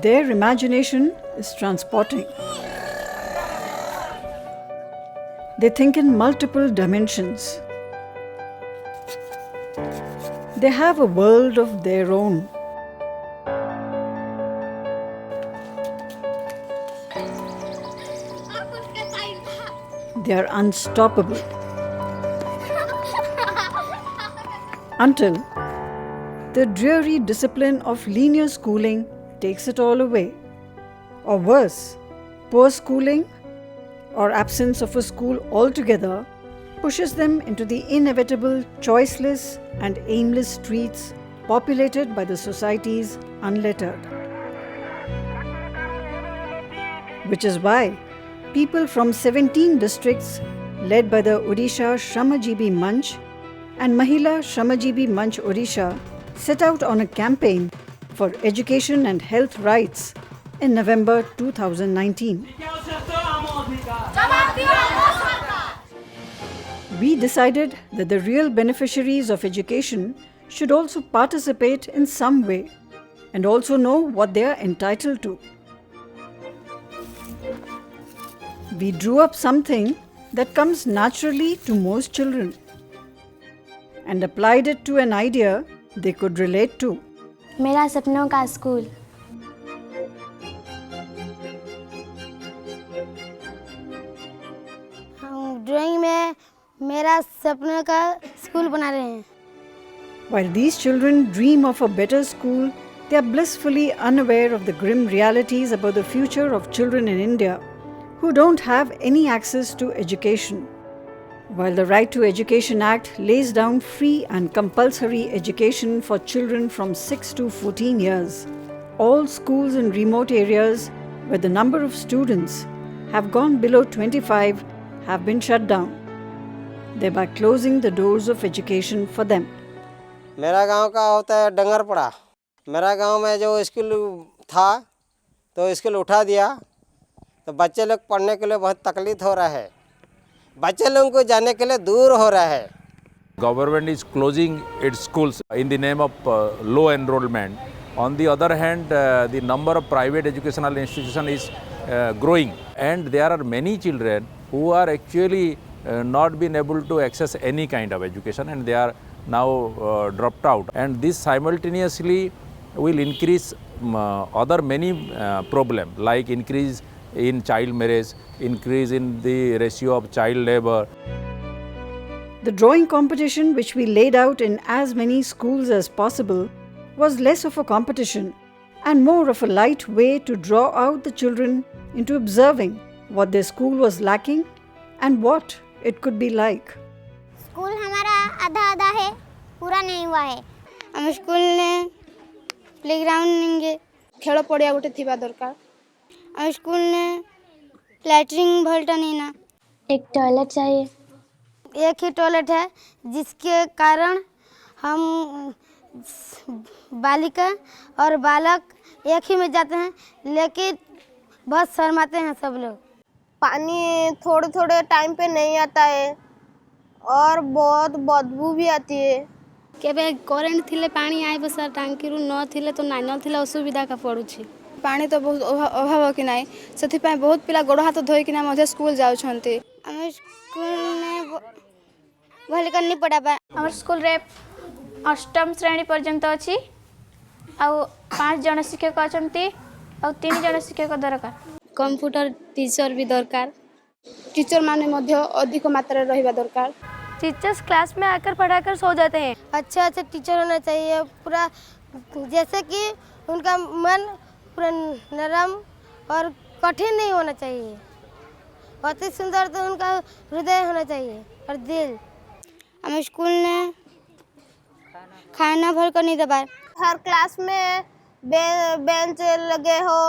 Their imagination is transporting. They think in multiple dimensions. They have a world of their own. They are unstoppable. Until the dreary discipline of linear schooling takes it all away. Or worse, poor schooling or absence of a school altogether pushes them into the inevitable choiceless and aimless streets populated by the society's unlettered. Which is why people from 17 districts led by the Odisha Shramajীবী Manch and Mahila Shramajীবী Manch Odisha set out on a campaign for education and health rights in November 2019. We decided that the real beneficiaries of education should also participate in some way and also know what they are entitled to. We drew up something that comes naturally to most children and applied it to an idea they could relate to. मेरा सपनों का school. हम drawing में मेरा सपनों का school बना रहे हैं। While these children dream of a better school, they are blissfully unaware of the grim realities about the future of children in India who don't have any access to education. While the Right to Education Act lays down free and compulsory education for children from 6 to 14 years, all schools in remote areas where the number of students have gone below 25 have been shut down, thereby closing the doors of education for them. मेरा गांव का होता है डंगरपड़ा। मेरा गांव में जो school था तो स्कूल उठा दिया, तो बच्चे लोग पढ़ने के लिए बहुत तकलीफ हो रहा है, बच्चे लोगों को जाने के लिए दूर हो रहा है। Government is closing its schools in the name of low enrollment. On the other hand, the number of private educational institutions is growing, and there are many children who are actually not been able to access any kind of education, and they are now dropped out. And this simultaneously will increase other many problems like increase in child marriage, increase in the ratio of child labor. The drawing competition, which we laid out in as many schools as possible, was less of a competition and more of a light way to draw out the children into observing what their school was lacking and what it could be like. School हमारा आधा है, पूरा नहीं हुआ है। हम school में playground नहीं, खेल पड़िया गोटे थिबा दरकार। हम स्कूल में लैट्रिन भलटा नहीं ना। एक टॉयलेट चाहिए। एक ही टॉयलेट है जिसके कारण हम बालिका और बालक एक ही में जाते हैं, लेकिन बहुत शर्माते हैं सब लोग। पानी थोड़े थोड़े टाइम पे नहीं आता है और बहुत बदबू भी आती है। केबे करेंट थिले पानी आए बसा टांकी रु न थिले तो नाइ न थिले असुविधा का पड़ुछि। पानी तो बहुत अभाव कि नाइ, सेथि पय बहुत पिला गोड़ हाथ धोइ किना मजे स्कूल जाउ छन्ते। हम स्कूल में भल करनी पड़ा बा। हमर स्कूल रे अष्टम श्रेणी पर्यंत अछि आ 5 जन शिक्षक अछंती आ 3 जन शिक्षक दरकार। कंप्यूटर टीचर भी दरकार। टीचर माने मध्य अधिक मात्रा रे रहिबा दरकार। टीचर्स क्लास में आकर पढ़ाकर सो जाते हैं। अच्छा टीचर होना चाहिए, पूरा जैसे कि उनका मन पूरा नरम और कठिन नहीं होना चाहिए, अति सुंदर तो उनका हृदय होना चाहिए और दिल। हम स्कूल में खाना भर कर नहीं दबा। हर क्लास में बेंच लगे हो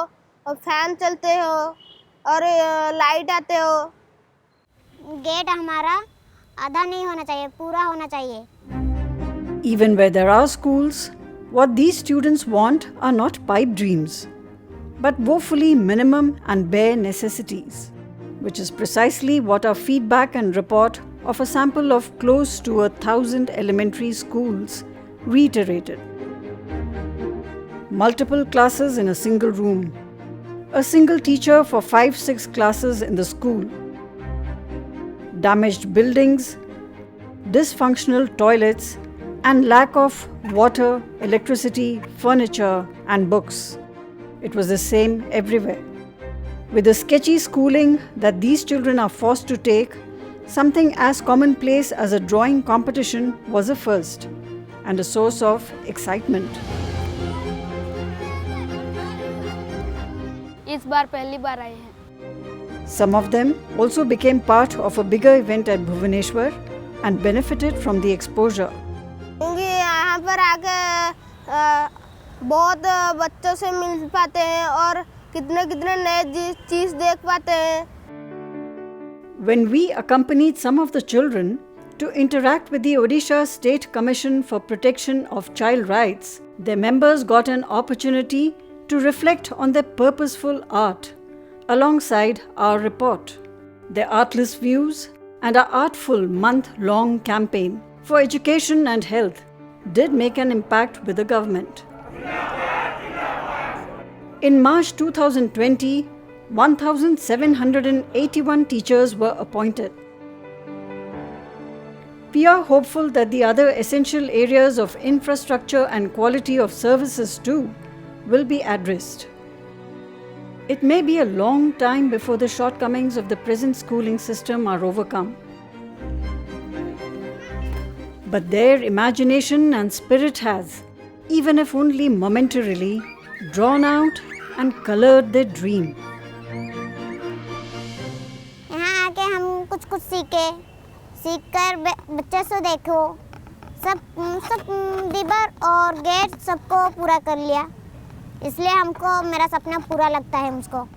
और फैन चलते हो और लाइट आते हो। गेट हमारा आधा नहीं होना चाहिए, पूरा होना चाहिए। Even where there are schools, what these students want are not pipe dreams, but woefully minimum and bare necessities, which is precisely what our feedback and report of a sample of close to 1,000 elementary schools reiterated. multiple classes in a single room, a single teacher for 5-6 classes in the school, damaged buildings, dysfunctional toilets, and lack of water, electricity, furniture, and books. It was the same everywhere. With the sketchy schooling that these children are forced to take, something as commonplace as a drawing competition was a first and a source of excitement. इस बार पहली बार आए हैं। Some of them also became part of a bigger event at Bhubaneswar and benefited from the exposure. क्योंकि यहाँ पर आके बहुत बच्चों से मिल पाते हैं और कितने नए चीज़ देख पाते हैं। When we accompanied some of the children to interact with the Odisha State Commission for Protection of Child Rights, their members got an opportunity to reflect on their purposeful art alongside our report. Their artless views and our Artful month-long campaign for education and health did make an impact with the government. In March 2020, 1,781 teachers were appointed. We are hopeful that the other essential areas of infrastructure and quality of services too will be addressed. It may be a long time before the shortcomings of the present schooling system are overcome. But their imagination and spirit has, even if only momentarily, drawn out and colored their dream. यहाँ आके हम कुछ सीखकर बच्चों से देखो सब दीवार और गेट सबको पूरा कर लिया, इसलिए हमको मेरा सपना पूरा लगता है मुझको।